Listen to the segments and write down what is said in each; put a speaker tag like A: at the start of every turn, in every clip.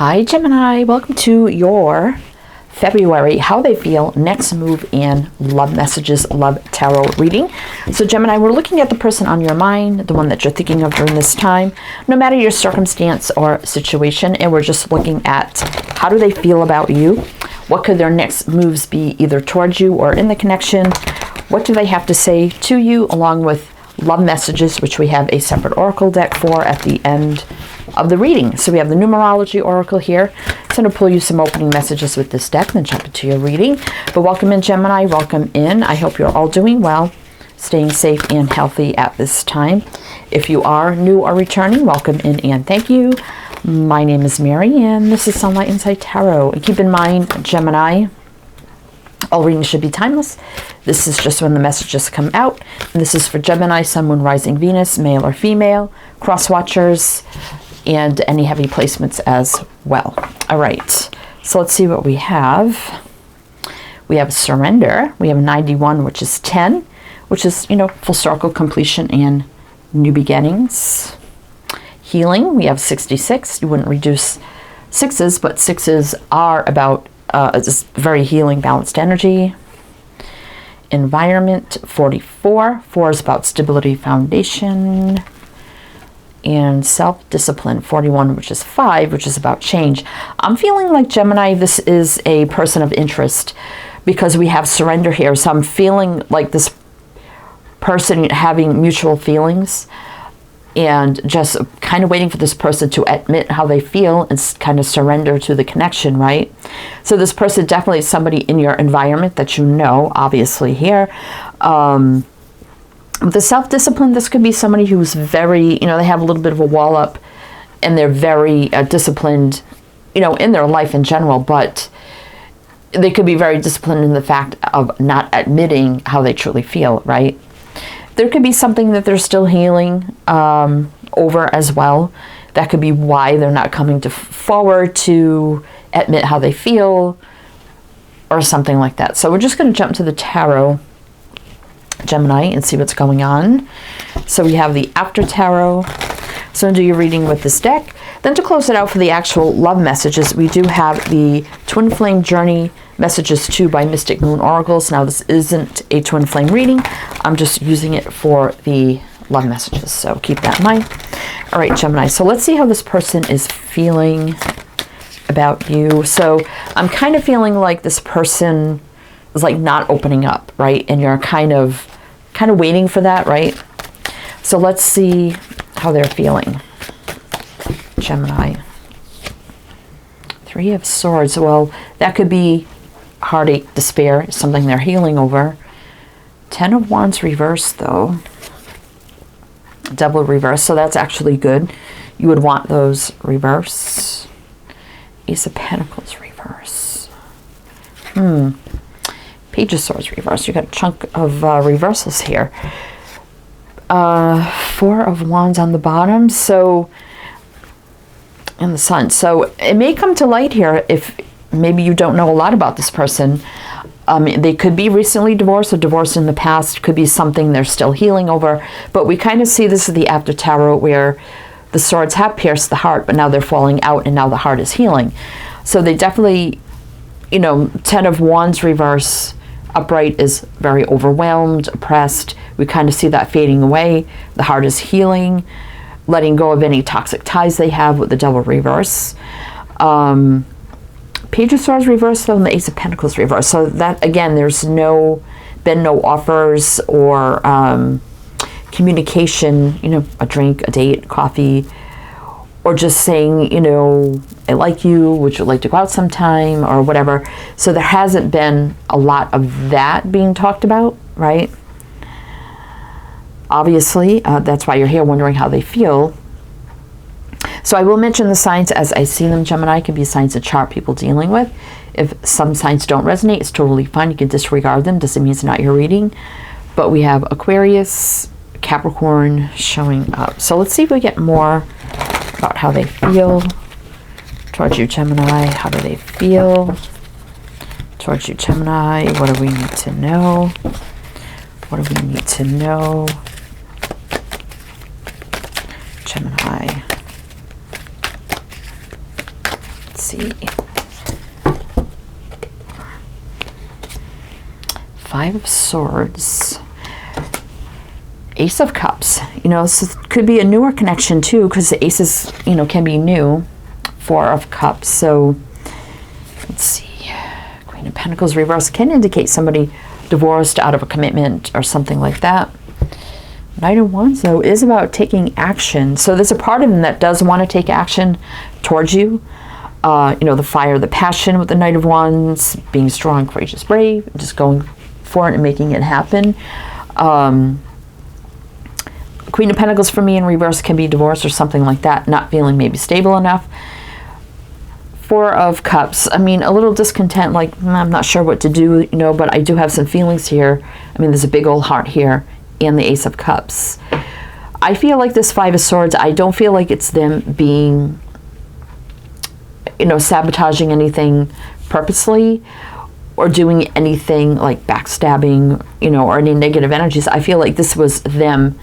A: Hi Gemini, welcome to your February How They Feel Next Move in Love Messages, Love Tarot reading. So Gemini, we're looking at the person on your mind, the one that you're thinking of during this time, no matter your circumstance or situation, and we're just looking at how do they feel about you? What could their next moves be, either towards you or in the connection? What do they have to say to you, along with love messages, which we have a separate oracle deck for at the end of the reading. So we have the numerology oracle here. It's going to pull you some opening messages with this deck, then jump into your reading. But welcome in, Gemini. Welcome in. I hope you're all doing well, staying safe and healthy at this time. If you are new or returning, welcome in and thank you. My name is Mary, and this is Sunlight Insight Tarot. And keep in mind, Gemini, all readings should be timeless. This is just when the messages come out. And this is for Gemini, Sun, Moon, Rising, Venus, male or female, cross watchers, and any heavy placements as well. All right, so let's see what we have. We have surrender. We have 91, which is 10, which is, full circle completion and new beginnings. Healing, we have 66. You wouldn't reduce sixes, but sixes are about just very healing, balanced energy. Environment, 44. 4 is about stability, foundation. And self-discipline, 41, which is 5, which is about change. I'm feeling like, Gemini, this is a person of interest because we have surrender here. So I'm feeling like this person having mutual feelings and just kind of waiting for this person to admit how they feel and kind of surrender to the connection, right? So this person definitely is somebody in your environment that you know, obviously here. The self-discipline, this could be somebody who's very, they have a little bit of a wall up and they're very disciplined, in their life in general, but they could be very disciplined in the fact of not admitting how they truly feel, right? There could be something that they're still healing over as well. That could be why they're not coming forward to admit how they feel or something like that. So we're just going to jump to the tarot, Gemini, and see what's going on. So we have the After Tarot. So do your reading with this deck. Then to close it out for the actual love messages, we do have the Twin Flame Journey Messages 2 by Mystic Moon Oracles. Now this isn't a Twin Flame reading. I'm just using it for the love messages. So keep that in mind. All right, Gemini. So let's see how this person is feeling about you. So I'm kind of feeling like this person is like not opening up, right? And you're kind of waiting for that, right? So let's see how they're feeling, Gemini. 3 of Swords. Well, that could be heartache, despair, something they're healing over. 10 of Wands reverse, though. Devil reverse, so that's actually good. You would want those reverse. Ace of Pentacles reverse. Page of Swords reverse. You got a chunk of reversals here. 4 of Wands on the bottom. So, and the Sun. So it may come to light here if maybe you don't know a lot about this person. They could be recently divorced or divorced in the past. Could be something they're still healing over. But we kind of see this as the After Tarot where the swords have pierced the heart, but now they're falling out and now the heart is healing. So they definitely, 10 of Wands reverse. Upright is very overwhelmed, oppressed. We kind of see that fading away. The heart is healing, letting go of any toxic ties they have with the Devil reverse. Page of Swords reverse, and the Ace of Pentacles reverse. So that, again, there's been no offers or communication, a drink, a date, coffee, or just saying, I like you, would you like to go out sometime, or whatever. So there hasn't been a lot of that being talked about, right? Obviously, that's why you're here wondering how they feel. So I will mention the signs as I see them, Gemini. Can be signs of chart people dealing with. If some signs don't resonate, it's totally fine. You can disregard them. Doesn't mean it's not your reading. But we have Aquarius, Capricorn showing up. So let's see if we get more about how they feel towards you, Gemini. How do they feel towards you, Gemini? What do we need to know? What do we need to know, Gemini? Let's see. Five of Swords. Ace of Cups. You know, this could be a newer connection too, because the aces, you know, can be new. Four of Cups. So, let's see. Queen of Pentacles reverse can indicate somebody divorced, out of a commitment, or something like that. Knight of Wands, though, is about taking action. So there's a part of them that does want to take action towards you. You know, the fire, the passion with the Knight of Wands, being strong, courageous, brave, just going for it and making it happen. Queen of Pentacles for me in reverse can be divorced or something like that, not feeling maybe stable enough. Four of Cups, I mean, a little discontent, like, I'm not sure what to do, you know, but I do have some feelings here. I mean, there's a big old heart here, and the Ace of Cups. I feel like this Five of Swords, I don't feel like it's them being, you know, sabotaging anything purposely or doing anything like backstabbing, you know, or any negative energies. I feel like this was them,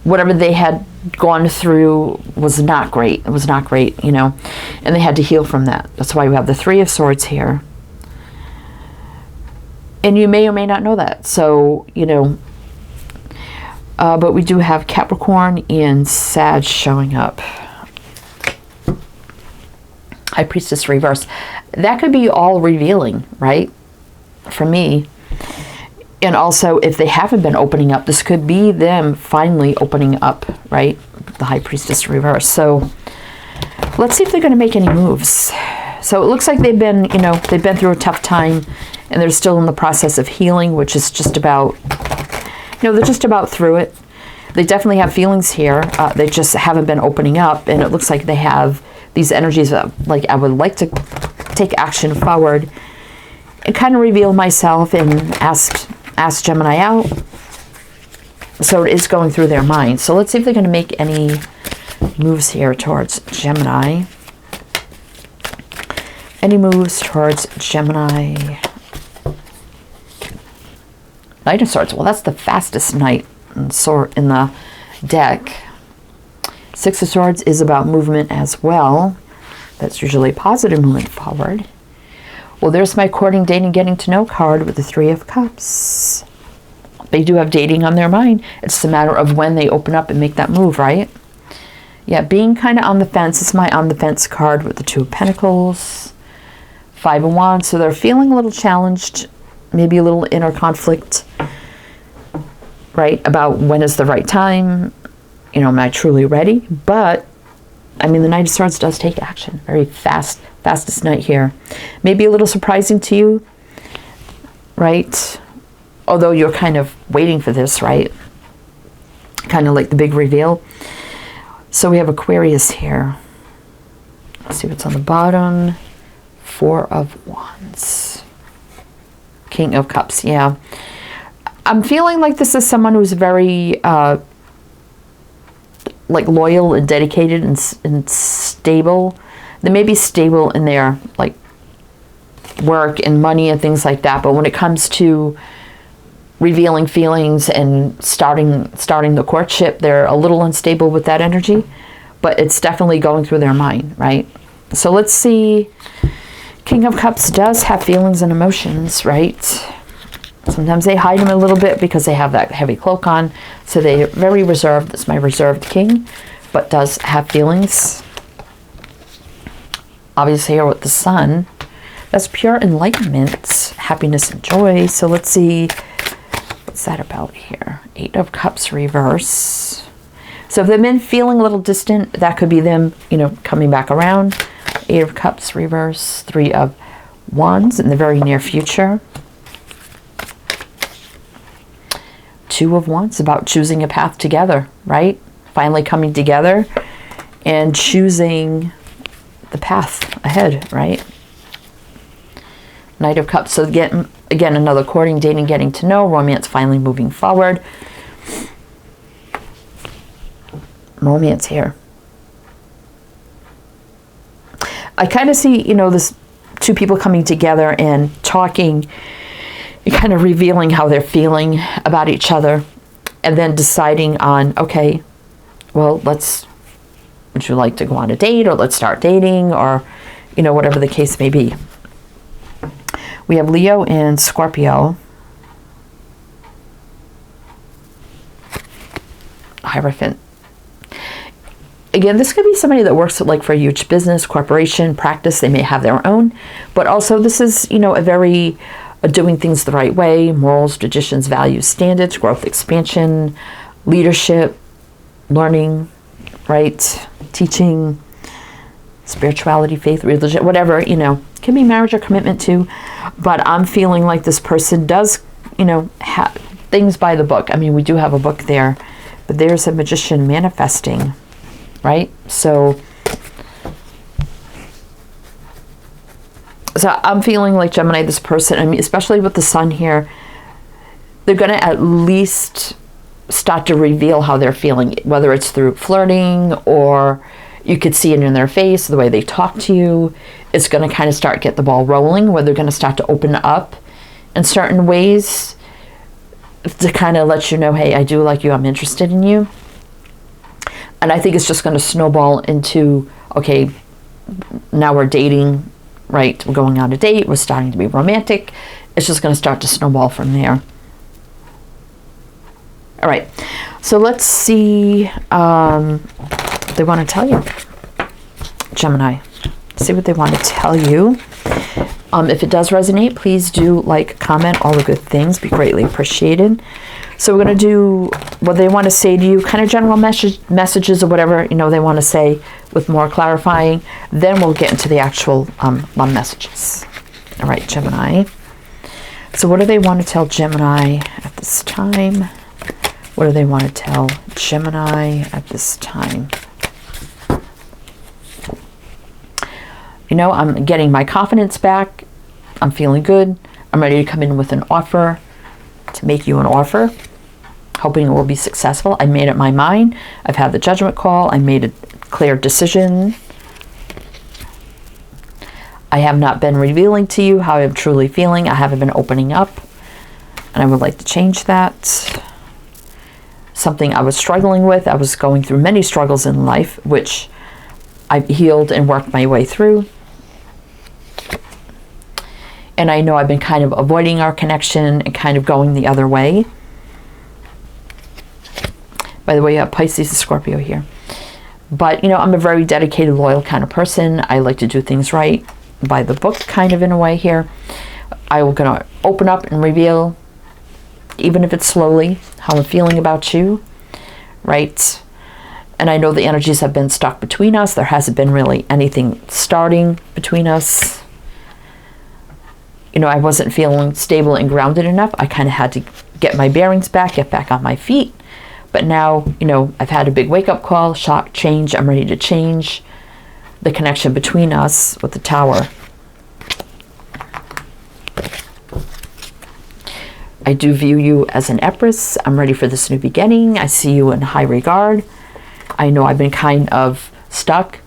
A: whatever they had gone through was not great. It was not great, you know, and they had to heal from that. That's why we have the Three of Swords here. And you may or may not know that. So, you know, but we do have Capricorn and Sag showing up. High Priestess reverse. That could be all revealing, right? For me. And also, if they haven't been opening up, this could be them finally opening up, right? The High Priestess reverse. So let's see if they're going to make any moves. So it looks like they've been, you know, they've been through a tough time, and they're still in the process of healing, which is just about, you know, they're just about through it. They definitely have feelings here. They just haven't been opening up, and it looks like they have these energies of, like, I would like to take action forward and kind of reveal myself and ask Gemini out. So it is going through their mind. So let's see if they're going to make any moves here towards Gemini. Any moves towards Gemini? Knight of Swords. Well, that's the fastest knight in the deck. Six of Swords is about movement as well. That's usually positive movement forward. Well, there's my courting, dating, getting to know card with the Three of Cups. They do have dating on their mind. It's a matter of when they open up and make that move, right? Yeah, being kind of on the fence. It's my on the fence card with the Two of Pentacles. Five of Wands. So they're feeling a little challenged, maybe a little inner conflict, right? About when is the right time. You know, am I truly ready? But, I mean, the Knight of Swords does take action. Very fastest knight here. Maybe a little surprising to you, right? Although you're kind of waiting for this, right? Kind of like the big reveal. So we have Aquarius here. Let's see what's on the bottom. Four of Wands. King of Cups, yeah. I'm feeling like this is someone who's very like loyal and dedicated and stable. They may be stable in their like work and money and things like that, but when it comes to revealing feelings and starting the courtship, they're a little unstable with that energy, but it's definitely going through their mind, right? So let's see. King of Cups does have feelings and emotions, right? Sometimes they hide them a little bit because they have that heavy cloak on. So they're very reserved. That's my reserved king, but does have feelings. Obviously here with the Sun, that's pure enlightenment, happiness and joy. So let's see, what's that about here? Eight of Cups reverse. So if they've been feeling a little distant, that could be them, you know, coming back around. Eight of Cups reverse. Three of Wands in the very near future. Two of Wands, about choosing a path together, right? Finally coming together and choosing the path ahead, right? Knight of Cups. So again, another courting, dating, getting to know, romance finally moving forward. Romance here. I kind of see, you know, this two people coming together and talking, kind of revealing how they're feeling about each other, and then deciding on, okay, well, would you like to go on a date, or let's start dating, or, you know, whatever the case may be. We have Leo and Scorpio. Hierophant. Again, this could be somebody that works like for a huge business, corporation, practice. They may have their own, but also this is, you know, a very doing things the right way, morals, traditions, values, standards, growth, expansion, leadership, learning, right? Teaching, spirituality, faith, religion, whatever, you know, can be marriage or commitment too. But I'm feeling like this person does, you know, have things by the book. I mean, we do have a book there, but there's a magician manifesting, right? So I'm feeling like Gemini, this person, I mean, especially with the sun here, they're going to at least start to reveal how they're feeling, whether it's through flirting or you could see it in their face, the way they talk to you. It's going to kind of start get the ball rolling, where they're going to start to open up in certain ways to kind of let you know, hey, I do like you, I'm interested in you. And I think it's just going to snowball into, okay, now we're dating, right? We're going on a date, we're starting to be romantic. It's just going to start to snowball from there. All right, so let's see what they want to tell you. Gemini, see what they want to tell you. If it does resonate, please do like, comment, all the good things, be greatly appreciated. So we're going to do what they want to say to you, kind of general messages or whatever, you know, they want to say with more clarifying. Then we'll get into the actual love messages. All right, Gemini. So what do they want to tell Gemini at this time? What do they want to tell Gemini at this time? You know, I'm getting my confidence back. I'm feeling good. I'm ready to come in with an offer, to make you an offer, hoping it will be successful. I made up my mind. I've had the judgment call. I made a clear decision. I have not been revealing to you how I'm truly feeling. I haven't been opening up, and I would like to change that. Something I was struggling with. I was going through many struggles in life, which I've healed and worked my way through. And I know I've been kind of avoiding our connection and kind of going the other way. By the way, you have Pisces and Scorpio here. But, you know, I'm a very dedicated, loyal kind of person. I like to do things right, by the book, kind of in a way here. I'm going to open up and reveal, even if it's slowly, how I'm feeling about you, right? And I know the energies have been stuck between us. There hasn't been really anything starting between us. You know, I wasn't feeling stable and grounded enough. I kind of had to get my bearings back, get back on my feet. But now, you know, I've had a big wake-up call, shock, change. I'm ready to change the connection between us with the Tower. I do view you as an empress. I'm ready for this new beginning. I see you in high regard. I know I've been kind of stuck,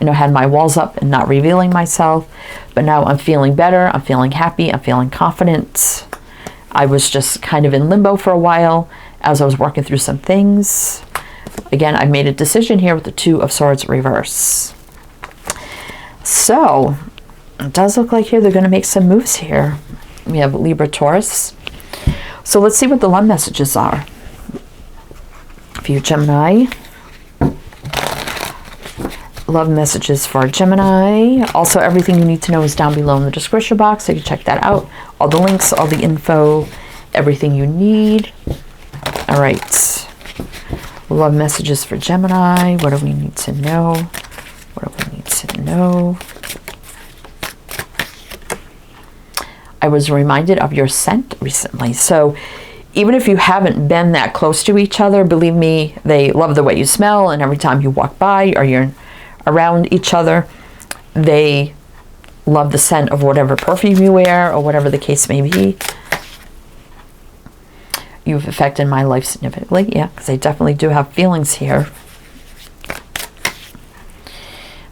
A: you know, had my walls up and not revealing myself. But now I'm feeling better. I'm feeling happy. I'm feeling confident. I was just kind of in limbo for a while as I was working through some things. Again, I made a decision here with the Two of Swords reverse. So it does look like here they're going to make some moves here. We have Libra, Taurus. So let's see what the love messages are for you, Gemini. Love messages for Gemini. Also, everything you need to know is down below in the description box, so you can check that out. All the links, all the info, everything you need. All right. Love messages for Gemini. What do we need to know? What do we need to know? I was reminded of your scent recently. So even if you haven't been that close to each other, believe me, they love the way you smell. And every time you walk by or you're around each other, they love the scent of whatever perfume you wear or whatever the case may be. You've affected my life significantly. Yeah, because I definitely do have feelings here.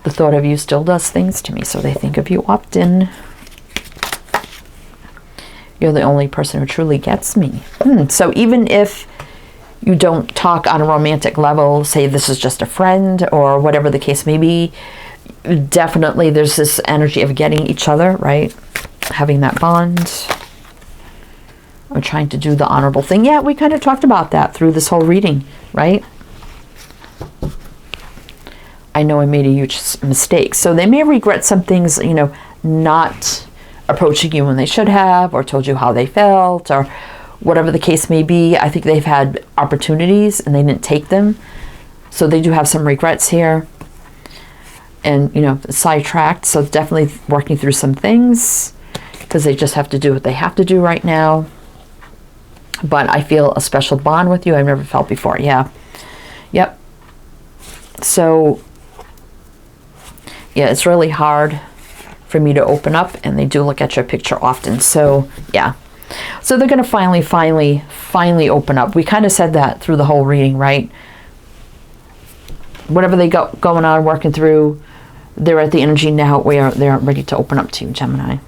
A: The thought of you still does things to me, so they think of you often. You're the only person who truly gets me. So even if you don't talk on a romantic level, say this is just a friend or whatever the case may be, definitely there's this energy of getting each other, right? Having that bond. I'm trying to do the honorable thing. Yeah, we kind of talked about that through this whole reading, right? I know I made a huge mistake. So they may regret some things, you know, not approaching you when they should have, or told you how they felt, or whatever the case may be. I think they've had opportunities and they didn't take them. So they do have some regrets here. And, you know, sidetracked. So definitely working through some things because they just have to do what they have to do right now. But I feel a special bond with you I've never felt before. Yeah. Yep. So, yeah, it's really hard for me to open up, and they do look at your picture often. So, yeah. So they're going to finally open up. We kind of said that through the whole reading, right? Whatever they got going on, working through, they're at the energy now where they're ready to open up to you, Gemini.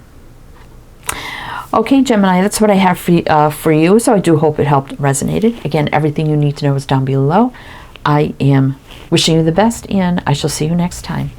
A: Okay, Gemini, that's what I have for you. So I do hope it helped, resonated. Again, everything you need to know is down below. I am wishing you the best, and I shall see you next time.